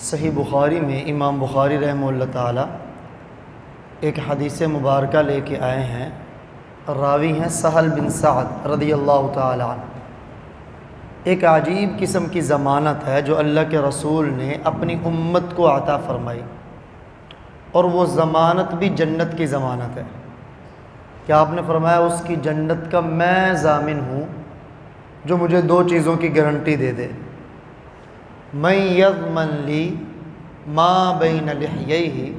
صحیح بخاری میں امام بخاری رحمہ اللہ تعالی ایک حدیث مبارکہ لے کے آئے ہیں، راوی ہیں سہل بن سعد رضی اللہ تعالی عنہ۔ ایک عجیب قسم کی ضمانت ہے جو اللہ کے رسول نے اپنی امت کو عطا فرمائی، اور وہ ضمانت بھی جنت کی ضمانت ہے کہ آپ نے فرمایا اس کی جنت کا میں ضامن ہوں جو مجھے دو چیزوں کی گارنٹی دے دے۔ من یضمن لی ما بین لحییہ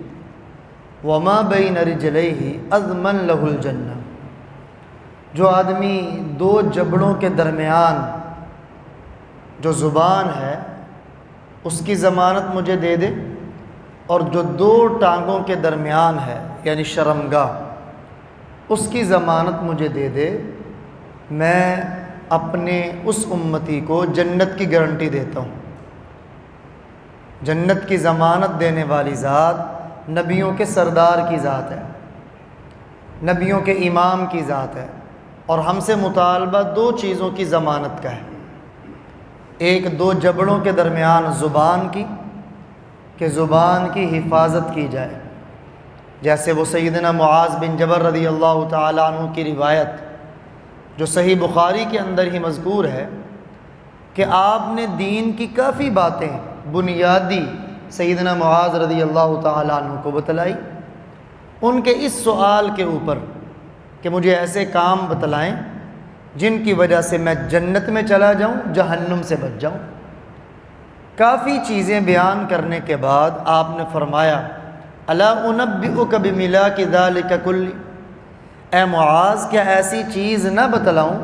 وما بین رجلیہ اضمن لہ الجنہ۔ جو آدمی دو جبڑوں کے درمیان جو زبان ہے اس کی ضمانت مجھے دے دے، اور جو دو ٹانگوں کے درمیان ہے یعنی شرمگاہ اس کی ضمانت مجھے دے دے، میں اپنے اس امتی کو جنت کی گارنٹی دیتا ہوں۔ جنت کی ضمانت دینے والی ذات نبیوں کے سردار کی ذات ہے، نبیوں کے امام کی ذات ہے، اور ہم سے مطالبہ دو چیزوں کی ضمانت کا ہے۔ ایک دو جبڑوں کے درمیان زبان کی، کہ زبان کی حفاظت کی جائے، جیسے وہ سیدنا معاذ بن جبل رضی اللہ تعالی عنہ کی روایت جو صحیح بخاری کے اندر ہی مذکور ہے کہ آپ نے دین کی کافی باتیں بنیادی سیدنا معاذ رضی اللہ تعالی عنہ کو بتلائی، ان کے اس سوال کے اوپر کہ مجھے ایسے کام بتلائیں جن کی وجہ سے میں جنت میں چلا جاؤں، جہنم سے بچ جاؤں۔ کافی چیزیں بیان کرنے کے بعد آپ نے فرمایا الا انبئک بملاک ذلک کل، اے معاذ کیا ایسی چیز نہ بتلاؤں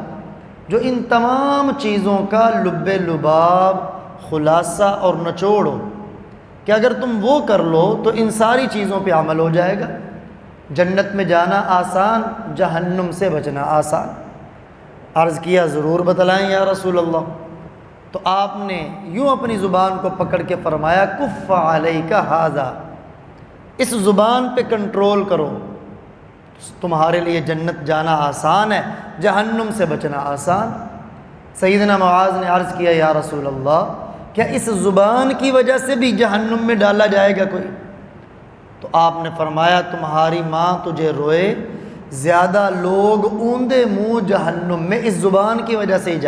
جو ان تمام چیزوں کا لب لباب، خلاصہ اور نچوڑ ہو، کہ اگر تم وہ کر لو تو ان ساری چیزوں پہ عمل ہو جائے گا، جنت میں جانا آسان، جہنم سے بچنا آسان۔ عرض کیا ضرور بتلائیں یا رسول اللہ۔ تو آپ نے یوں اپنی زبان کو پکڑ کے فرمایا کف علیک ھذا، اس زبان پہ کنٹرول کرو، تمہارے لیے جنت جانا آسان ہے، جہنم سے بچنا آسان۔ سیدنا معاذ نے عرض کیا یا رسول اللہ کیا اس زبان کی وجہ سے بھی جہنم میں ڈالا جائے گا کوئی؟ تو آپ نے فرمایا تمہاری ماں تجھے روئے، زیادہ لوگ اوندے منہ جہنم میں اس زبان کی وجہ سے ہی